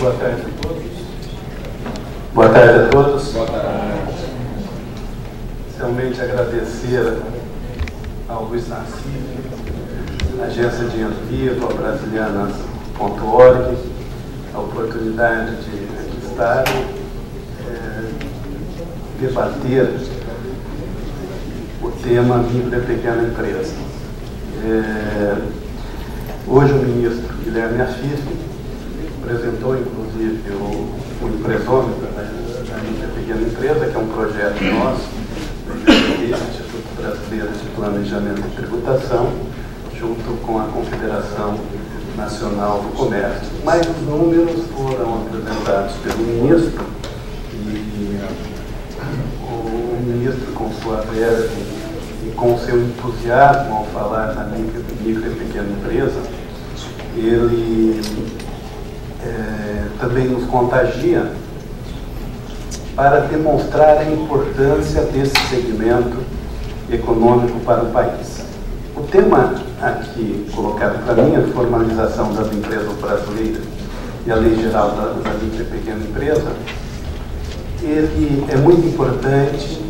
Boa tarde a todos. Boa tarde a todos. Boa tarde. Inicialmente agradecer ao Luiz Nassif, à agência de envio, ao brasilianas.org, a oportunidade de aqui estar debater o tema micro e pequena empresa. Hoje o ministro Guilherme Nassif apresentou, inclusive, o empresômetro da micro e pequena empresa, que é um projeto nosso, do Instituto Brasileiro de Planejamento e Tributação, junto com a Confederação Nacional do Comércio. Mas os números foram apresentados pelo ministro, e o ministro, com sua verve e com seu entusiasmo ao falar na micro e pequena empresa, ele também nos contagia para demonstrar a importância desse segmento econômico para o país. O tema aqui colocado para mim, a formalização das empresas brasileiras e a Lei Geral da Micro e Pequena Empresa, ele é muito importante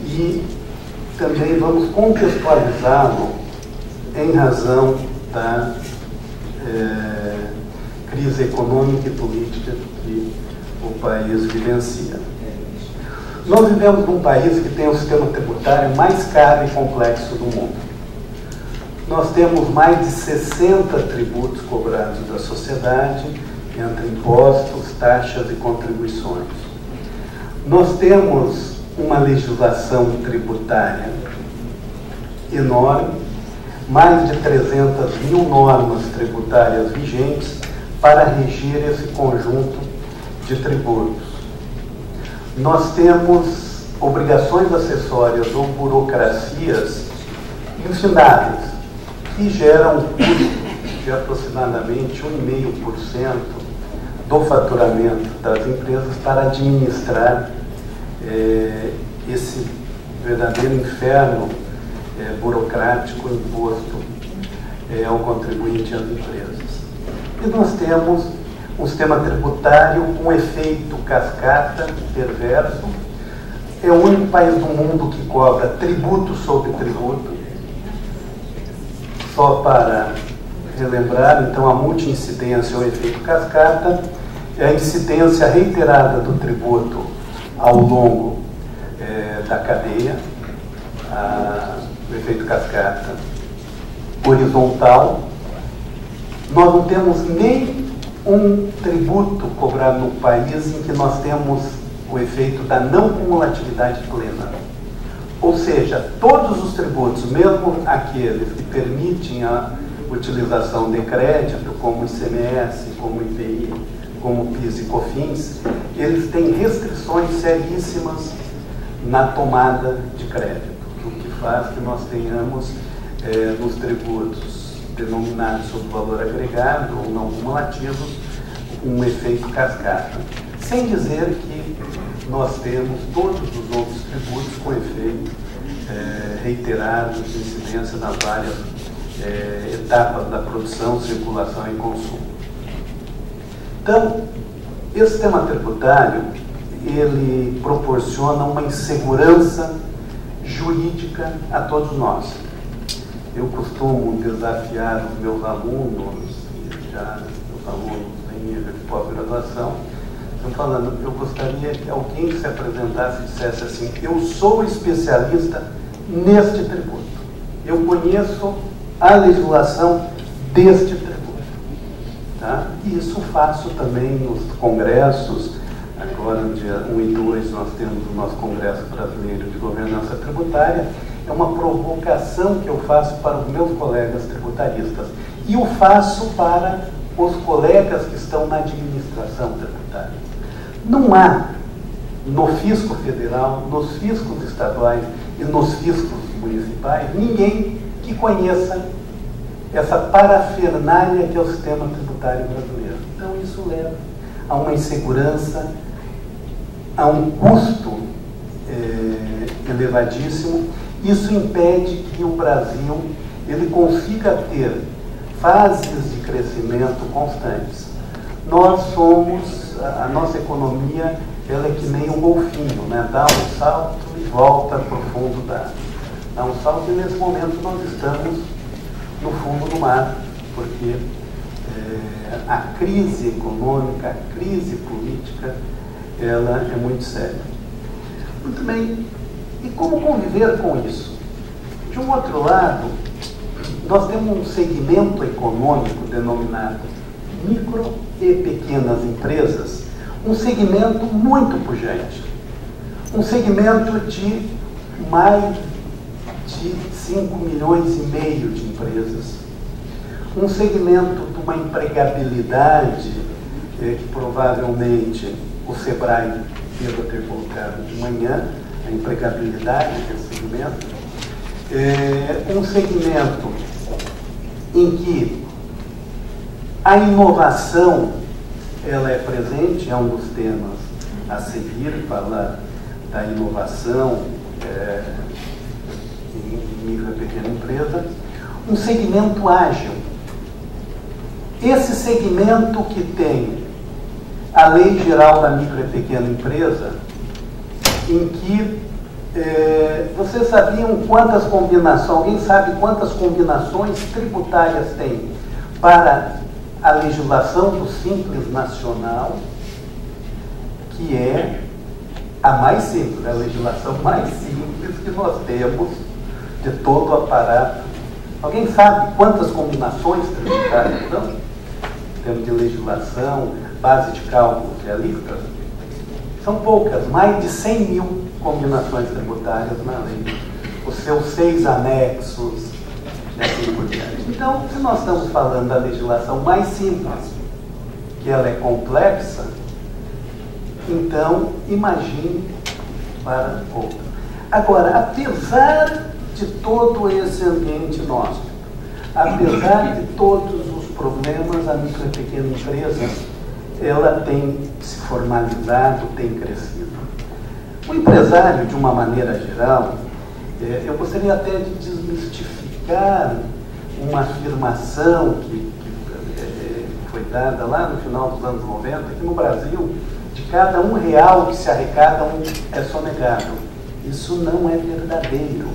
e também vamos contextualizá-lo em razão da crise econômica e política que o país vivencia. Nós vivemos num país que tem o sistema tributário mais caro e complexo do mundo. Nós temos mais de 60 tributos cobrados da sociedade, entre impostos, taxas e contribuições. Nós temos uma legislação tributária enorme, mais de 300 mil normas tributárias vigentes para reger esse conjunto de tributos. Nós temos obrigações acessórias ou burocracias infindáveis, que geram um custo de aproximadamente 1,5% do faturamento das empresas para administrar esse verdadeiro inferno burocrático imposto ao contribuinte e às empresas. E nós temos um sistema tributário com efeito cascata perverso. É o único país do mundo que cobra tributo sobre tributo. Só para relembrar, então, a multi-incidência ou efeito cascata é a incidência reiterada do tributo ao longo da cadeia, o efeito cascata horizontal. Nós não temos nem um tributo cobrado no país em que nós temos o efeito da não cumulatividade plena. Ou seja, todos os tributos, mesmo aqueles que permitem a utilização de crédito, como ICMS, como IPI, como PIS e COFINS, eles têm restrições seríssimas na tomada de crédito, o que faz que nós tenhamos nos tributos denominados sob valor agregado ou não cumulativos um efeito cascata. Sem dizer que nós temos todos os outros tributos com efeito reiterado de incidência nas várias etapas da produção, circulação e consumo. Então, esse sistema tributário, ele proporciona uma insegurança jurídica a todos nós. Eu costumo desafiar os meus alunos, os alunos em nível de pós-graduação, falando, eu gostaria que alguém se apresentasse e dissesse assim: eu sou especialista neste tributo, eu conheço a legislação deste tributo. Tá? E isso faço também nos congressos. Agora, no dia 1 e 2, nós temos o nosso Congresso Brasileiro de Governança Tributária. É uma provocação que eu faço para os meus colegas tributaristas. E o faço para os colegas que estão na administração tributária. Não há no fisco federal, nos fiscos estaduais e nos fiscos municipais ninguém que conheça essa parafernália que é o sistema tributário brasileiro. Então isso leva a uma insegurança, a um custo elevadíssimo. Isso impede que o Brasil ele consiga ter fases de crescimento constantes. nós somos, a nossa economia, ela é que nem um golfinho, né? Dá um salto e volta para o fundo da água. Dá um salto e nesse momento nós estamos no fundo do mar, porque a crise econômica, a crise política, ela é muito séria. Muito bem, e como conviver com isso? De um outro lado, nós temos um segmento econômico denominado micro e pequenas empresas, um segmento muito pujante, um segmento de mais de 5 milhões e meio de empresas, um segmento de uma empregabilidade que provavelmente o Sebrae deva ter colocado de manhã, a empregabilidade desse segmento, um segmento em que a inovação ela é presente, é um dos temas a seguir, falar da inovação em micro e pequena empresa, um segmento ágil. Esse segmento que tem a Lei Geral da Micro e Pequena Empresa, em que vocês sabiam quantas combinações, alguém sabe quantas combinações tributárias tem para a legislação do Simples Nacional, que é a mais simples, a legislação mais simples que nós temos de todo o aparato. Alguém sabe quantas combinações tributárias são? Em termos de legislação, base de cálculo de alíquotas? São poucas, mais de 100 mil combinações tributárias na lei. Os seus 6 anexos, e assim por diante. Então, se nós estamos falando da legislação mais simples, que ela é complexa, então imagine para outra. Agora, apesar de todo esse ambiente nosso, apesar de todos os problemas, a micro e pequena empresa, ela tem se formalizado, tem crescido. O empresário, de uma maneira geral, eu gostaria até de desmistificar uma afirmação que foi dada lá no final dos anos 90, que no Brasil, de cada R$1 que se arrecada, é sonegado. Isso não é verdadeiro.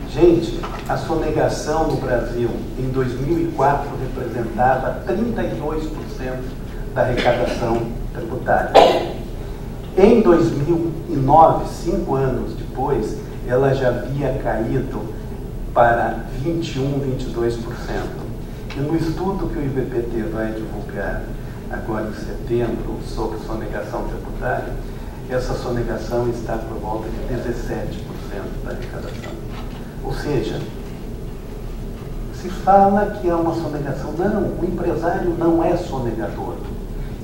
Gente, a sonegação no Brasil, em 2004, representava 32% da arrecadação tributária. Em 2009, 5 anos depois, ela já havia caído para 21%, 22%. E no estudo que o IBPT vai divulgar agora em setembro sobre sonegação tributária, essa sonegação está por volta de 17% da arrecadação. Ou seja, se fala que é uma sonegação. Não, o empresário não é sonegador.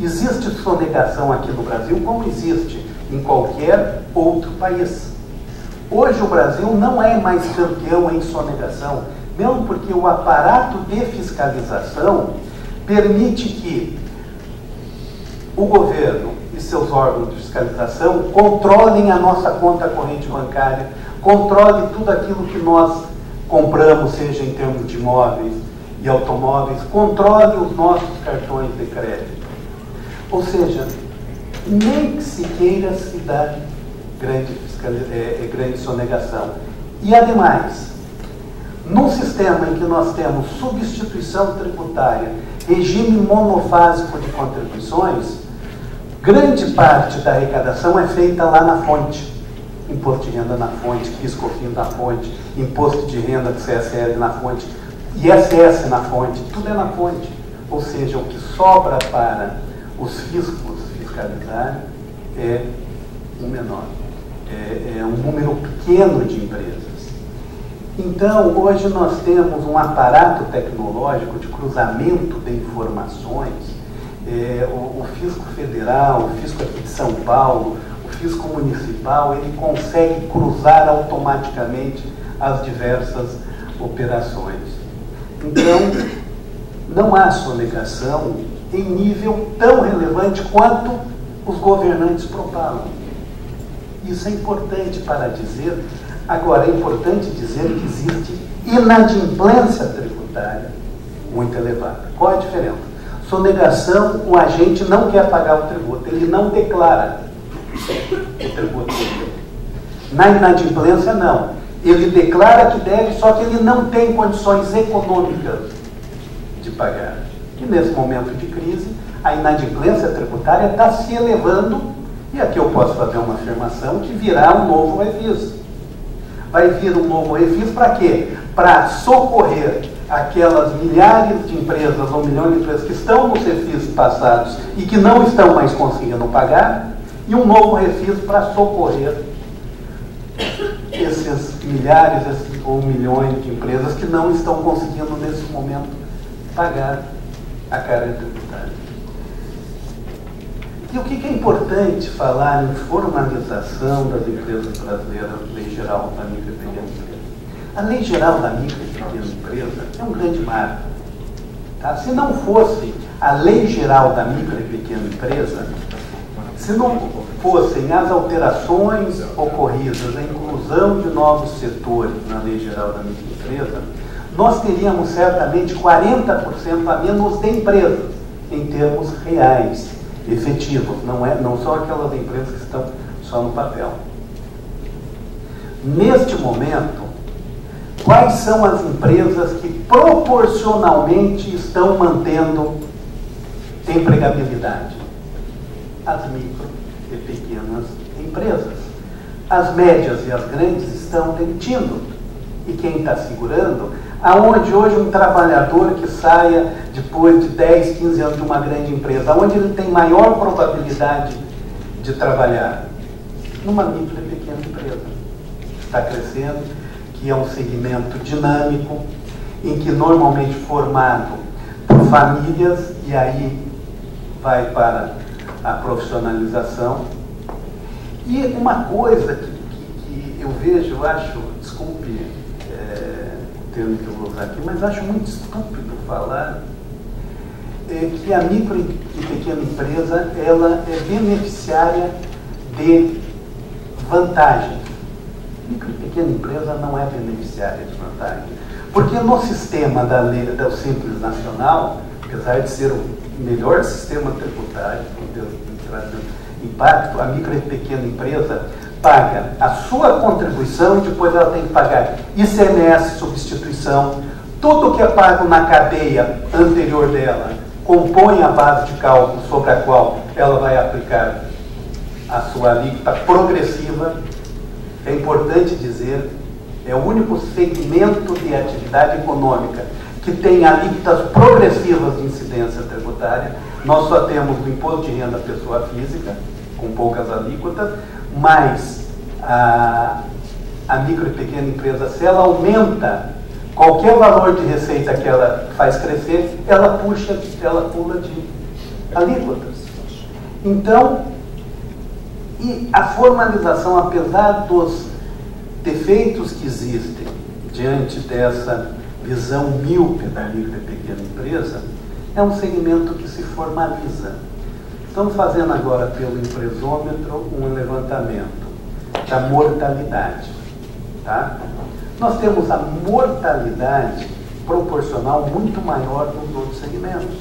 Existe sonegação aqui no Brasil como existe em qualquer outro país. Hoje o Brasil não é mais campeão em sonegação, mesmo porque o aparato de fiscalização permite que o governo e seus órgãos de fiscalização controlem a nossa conta corrente bancária, controle tudo aquilo que nós compramos, seja em termos de imóveis e automóveis, controle os nossos cartões de crédito. Ou seja, nem que se queira se dar grande sonegação. E, ademais, num sistema em que nós temos substituição tributária, regime monofásico de contribuições, grande parte da arrecadação é feita lá na fonte. Imposto de renda na fonte, PIS/COFINS na fonte, imposto de renda do CSL na fonte, ISS na fonte, tudo é na fonte. Ou seja, o que sobra para os fiscos fiscalizar é um menor, é um número pequeno de empresas. Então, hoje nós temos um aparato tecnológico de cruzamento de informações, o fisco federal, o fisco aqui de São Paulo, o fisco municipal, ele consegue cruzar automaticamente as diversas operações. Então, não há sonegação em nível tão relevante quanto os governantes propagam. Isso é importante para dizer. Agora, é importante dizer que existe inadimplência tributária muito elevada. Qual é a diferença? Sonegação, o agente não quer pagar o tributo, ele não declara o tributo. Na inadimplência, não. Ele declara que deve, só que ele não tem condições econômicas de pagar. E nesse momento de crise, a inadimplência tributária está se elevando, e aqui eu posso fazer uma afirmação, que virá um novo refis. Vai vir um novo refis para quê? Para socorrer aquelas milhares de empresas ou milhões de empresas que estão nos refis passados e que não estão mais conseguindo pagar, e um novo refis para socorrer esses milhares ou milhões de empresas que não estão conseguindo nesse momento pagar a carga tributária. E o que é importante falar em formalização das empresas brasileiras, Lei Geral da Micro e Pequena Empresa? A Lei Geral da Micro e Pequena Empresa é um grande marco. Tá? Se não fosse a Lei Geral da Micro e Pequena Empresa, se não fossem as alterações ocorridas, a inclusão de novos setores na Lei Geral da Micro e Empresa, nós teríamos certamente 40% a menos de empresas, em termos reais, efetivos, não são aquelas empresas que estão só no papel. Neste momento, quais são as empresas que proporcionalmente estão mantendo empregabilidade? As micro e pequenas empresas. As médias e as grandes estão demitindo. E quem está segurando? Aonde hoje um trabalhador que saia depois de 10, 15 anos de uma grande empresa, aonde ele tem maior probabilidade de trabalhar? Numa micro e pequena empresa. Está crescendo, que é um segmento dinâmico, em que normalmente formado por famílias, e aí vai para a profissionalização. E uma coisa que eu vejo, eu acho, desculpe o termo que eu vou usar aqui, mas acho muito estúpido falar, é que a micro e pequena empresa, ela é beneficiária de vantagens. Micro e pequena empresa não é beneficiária de vantagem. Porque no sistema da lei do Simples Nacional, apesar de ser o melhor sistema tributário, impacto, a micro e pequena empresa paga a sua contribuição e depois ela tem que pagar ICMS, substituição, tudo que é pago na cadeia anterior dela compõe a base de cálculo sobre a qual ela vai aplicar a sua alíquota progressiva. É importante dizer, é o único segmento de atividade econômica que tem alíquotas progressivas de incidência tributária. Nós só temos o imposto de renda pessoa física, com poucas alíquotas, mas a micro e pequena empresa, se ela aumenta qualquer valor de receita que ela faz crescer, ela pula de alíquotas. Então, e a formalização, apesar dos defeitos que existem diante dessa visão míope da micro e pequena empresa, é um segmento que se formaliza. Estamos fazendo agora pelo empresômetro um levantamento da mortalidade. Tá? Nós temos a mortalidade proporcional muito maior dos outros segmentos.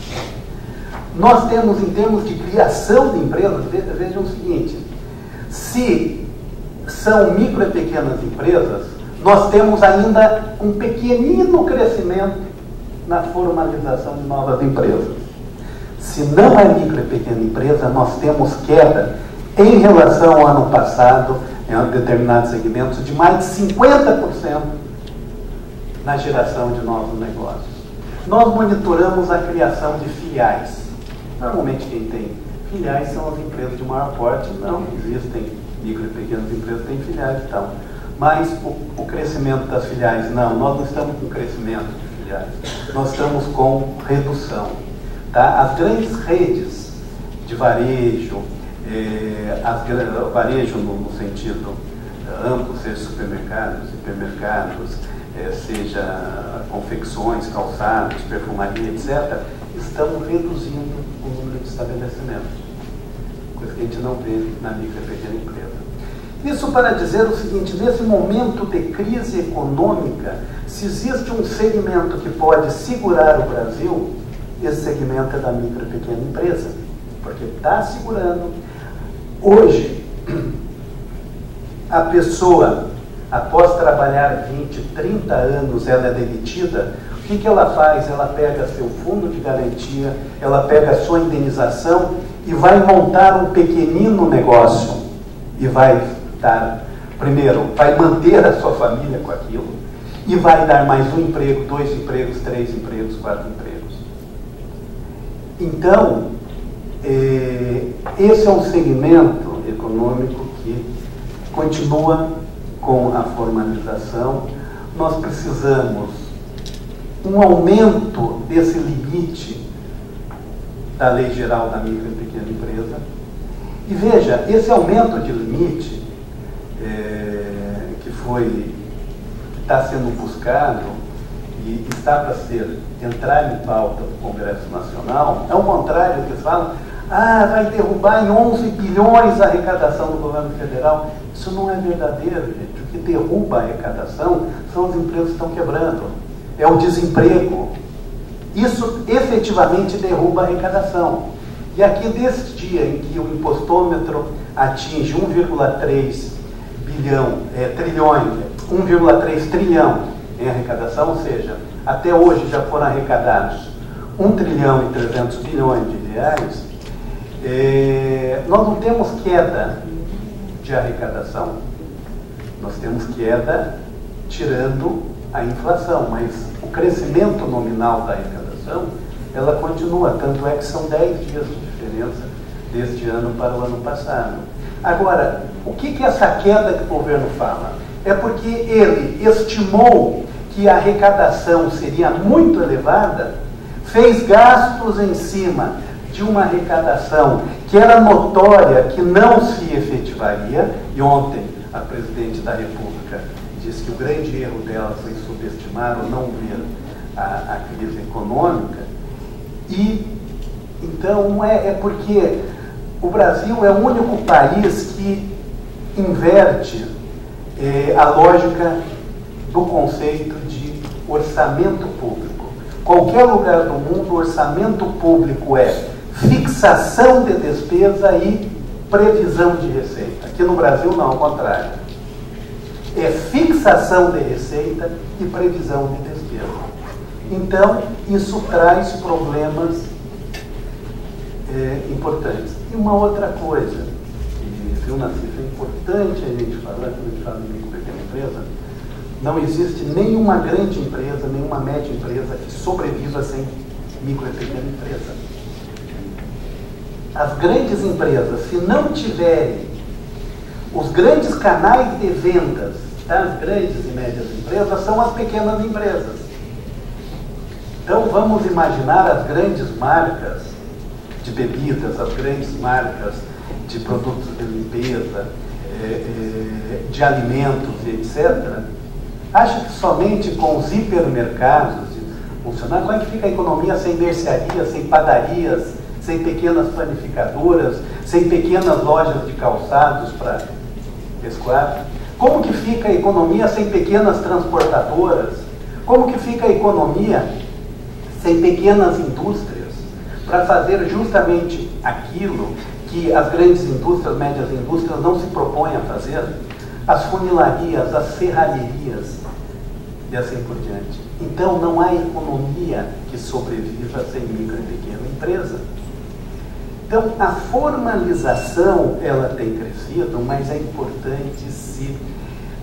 Nós temos, em termos de criação de empresas, vejam o seguinte, se são micro e pequenas empresas, nós temos ainda um pequenino crescimento na formalização de novas empresas. Se não é micro e pequena empresa, nós temos queda em relação ao ano passado, em determinados segmentos, de mais de 50% na geração de novos negócios. Nós monitoramos a criação de filiais. Normalmente quem tem filiais são as empresas de maior porte. Não existem micro e pequenas empresas que têm filiais e tal. Mas o crescimento das filiais, nós não estamos com crescimento de filiais. Nós estamos com redução. Tá? As grandes redes de varejo, varejo no sentido amplo, seja supermercados, hipermercados, seja confecções, calçados, perfumaria, etc., estão reduzindo o número de estabelecimentos, coisa que a gente não vê na micro e pequena empresa. Isso para dizer o seguinte, nesse momento de crise econômica, se existe um segmento que pode segurar o Brasil, esse segmento é da micro e pequena empresa, porque está segurando. Hoje, a pessoa, após trabalhar 20, 30 anos, ela é demitida. O que ela faz? Ela pega seu fundo de garantia, ela pega a sua indenização e vai montar um pequenino negócio. E vai dar, primeiro, vai manter a sua família com aquilo, e vai dar mais um emprego, 2 empregos, 3 empregos, 4 empregos. Então, esse é um segmento econômico que continua com a formalização. Nós precisamos um aumento desse limite da Lei Geral da Micro e Pequena Empresa. E veja, esse aumento de limite que está sendo buscado e está para entrar em pauta do Congresso Nacional, é o contrário que eles falam, vai derrubar em 11 bilhões a arrecadação do governo federal. Isso não é verdadeiro, gente. O que derruba a arrecadação são as empresas que estão quebrando. É o desemprego. Isso efetivamente derruba a arrecadação. E aqui, desse dia em que o impostômetro atinge 1,3 trilhão em arrecadação, ou seja, até hoje já foram arrecadados 1 trilhão e 300 bilhões de reais, nós não temos queda de arrecadação. Nós temos queda tirando a inflação, mas o crescimento nominal da arrecadação, ela continua, tanto é que são 10 dias de diferença deste ano para o ano passado. Agora, o que essa queda que o governo fala? É porque ele estimou que a arrecadação seria muito elevada, fez gastos em cima de uma arrecadação que era notória, que não se efetivaria, e ontem a presidente da República disse que o grande erro dela foi subestimar ou não ver a crise econômica. E então é porque o Brasil é o único país que inverte a lógica do conceito de orçamento público. Qualquer lugar do mundo, orçamento público é fixação de despesa e previsão de receita. Aqui no Brasil não, ao contrário. É fixação de receita e previsão de despesa. Então, isso traz problemas importantes. E uma outra coisa, viu, Nassif, é importante a gente falar, quando a gente fala de micro e pequena empresa, não existe nenhuma grande empresa, nenhuma média empresa que sobreviva sem micro e pequena empresa. As grandes empresas, se não tiverem os grandes canais de vendas das grandes e médias empresas, são as pequenas empresas. Então vamos imaginar as grandes marcas de bebidas, as grandes marcas de produtos de limpeza, de alimentos, etc. Acha que somente com os hipermercados funcionar? Como é que fica a economia sem mercearias, sem padarias, sem pequenas panificadoras, sem pequenas lojas de calçados para escoar? Como que fica a economia sem pequenas transportadoras? Como que fica a economia sem pequenas indústrias para fazer justamente aquilo que as grandes indústrias, médias indústrias não se propõem a fazer? As funilarias, as serralherias e assim por diante. Então não há economia que sobreviva sem micro e pequena empresa. Então a formalização ela tem crescido, mas é importante se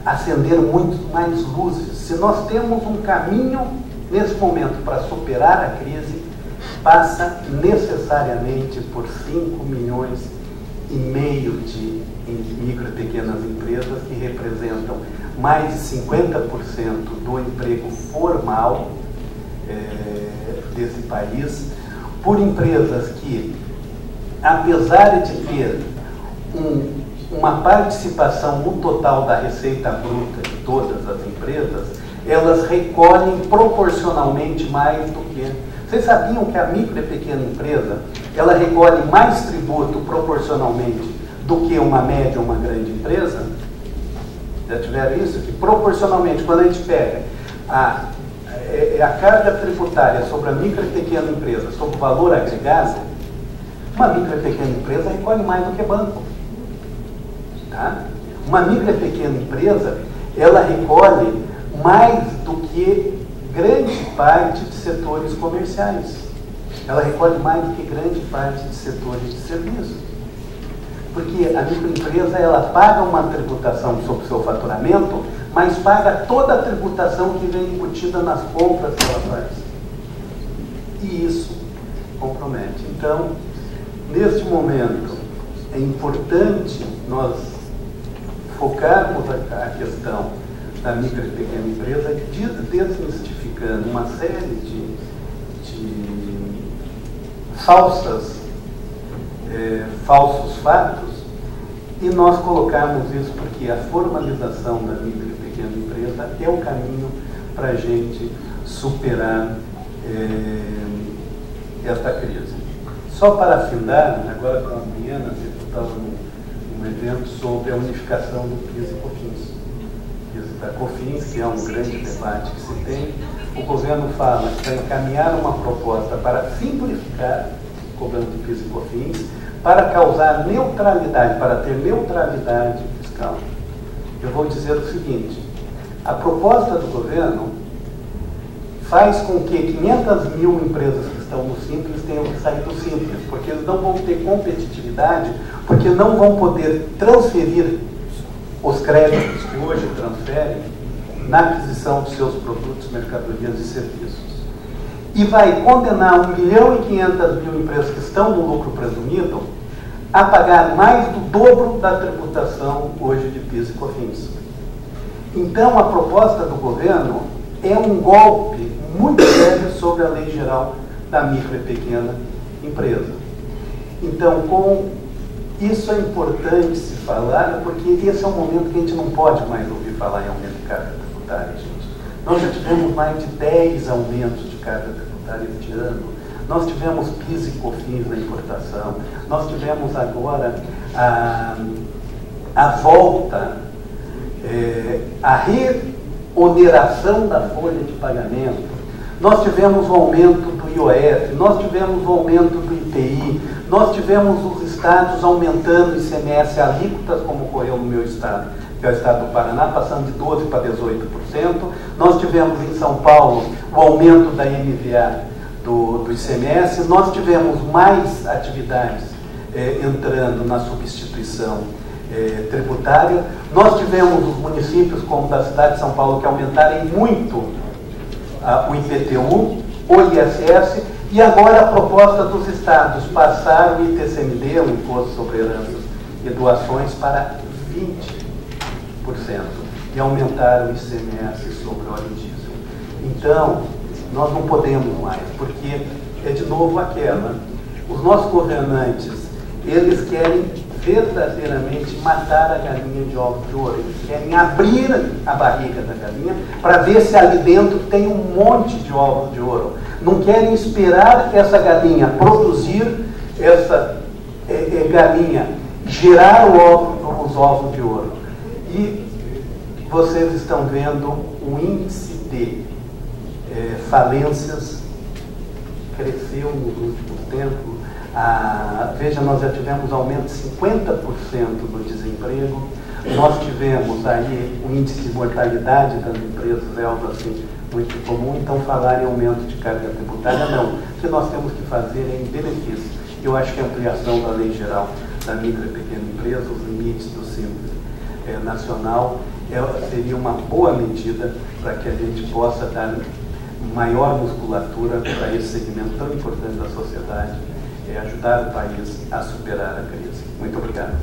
acender muito mais luzes. Se nós temos um caminho nesse momento para superar a crise, passa necessariamente por 5,5 milhões de micro e pequenas empresas, que representam mais de 50% do emprego formal desse país, por empresas que, apesar de ter uma participação no total da receita bruta de todas as empresas, elas recolhem proporcionalmente mais do que... Vocês sabiam que a micro e pequena empresa, ela recolhe mais tributo proporcionalmente do que uma média ou uma grande empresa? Já tiveram isso? Que proporcionalmente, quando a gente pega a carga tributária sobre a micro e pequena empresa, sobre o valor agregado, uma micro e pequena empresa recolhe mais do que banco. Tá? Uma micro e pequena empresa, ela recolhe mais do que grande parte de setores comerciais. Ela recolhe mais do que grande parte de setores de serviços. Porque a microempresa, ela paga uma tributação sobre o seu faturamento, mas paga toda a tributação que vem embutida nas compras que ela faz. E isso compromete. Então, neste momento, é importante nós focarmos a questão da micro e pequena empresa, desmistificando uma série de falsos fatos, e nós colocarmos isso porque a formalização da micro e pequena empresa é o caminho para a gente superar esta crise. Só para afindar, agora com a Mariana, eu estava num evento sobre a unificação do PIS e COFINS. Da COFINS, que é um grande debate que se tem, o governo fala que vai encaminhar uma proposta para simplificar o cobrança de PIS e COFINS, para causar neutralidade, para ter neutralidade fiscal. Eu vou dizer o seguinte: a proposta do governo faz com que 500 mil empresas que estão no Simples tenham que sair do Simples, porque eles não vão ter competitividade, porque não vão poder transferir os créditos que hoje transferem na aquisição de seus produtos, mercadorias e serviços. E vai condenar 1.500.000 empresas que estão no lucro presumido a pagar mais do dobro da tributação hoje de PIS e COFINS. Então, a proposta do governo é um golpe muito sério sobre a lei geral da micro e pequena empresa. Então, isso é importante se falar, porque esse é um momento que a gente não pode mais ouvir falar em aumento de carga tributária, gente. Nós já tivemos mais de 10 aumentos de carga tributária este ano. Nós tivemos PIS e COFINS na importação. Nós tivemos agora a volta, a reoneração da folha de pagamento. Nós tivemos o aumento do IOF, nós tivemos o aumento do IPI, nós tivemos os estados aumentando o ICMS alíquotas, como ocorreu no meu estado, que é o estado do Paraná, passando de 12% para 18%. Nós tivemos em São Paulo o aumento da MVA do ICMS. Nós tivemos mais atividades entrando na substituição tributária. Nós tivemos os municípios, como da cidade de São Paulo, que aumentaram muito o IPTU, o ISS, e agora a proposta dos estados passar o ITCMD, o Imposto sobre Heranças e Doações, para 20% e aumentar o ICMS sobre óleo diesel. Então, nós não podemos mais, porque é de novo aquela. Os nossos governantes, eles querem verdadeiramente matar a galinha de ovos de ouro. Eles querem abrir a barriga da galinha para ver se ali dentro tem um monte de ovos de ouro. Não querem esperar essa galinha produzir, essa galinha gerar os ovos de ouro. E vocês estão vendo o índice de falências cresceu nos últimos tempos. Veja, nós já tivemos aumento de 50% do desemprego, nós tivemos aí um índice de mortalidade das empresas, é algo assim muito comum. Então falar em aumento de carga tributária, não. O que nós temos que fazer é em benefício. Eu acho que a ampliação da lei geral da micro e pequena empresa, os limites do Simples nacional, seria uma boa medida para que a gente possa dar maior musculatura para esse segmento tão importante da sociedade, ajudar o país a superar a crise. Muito obrigado.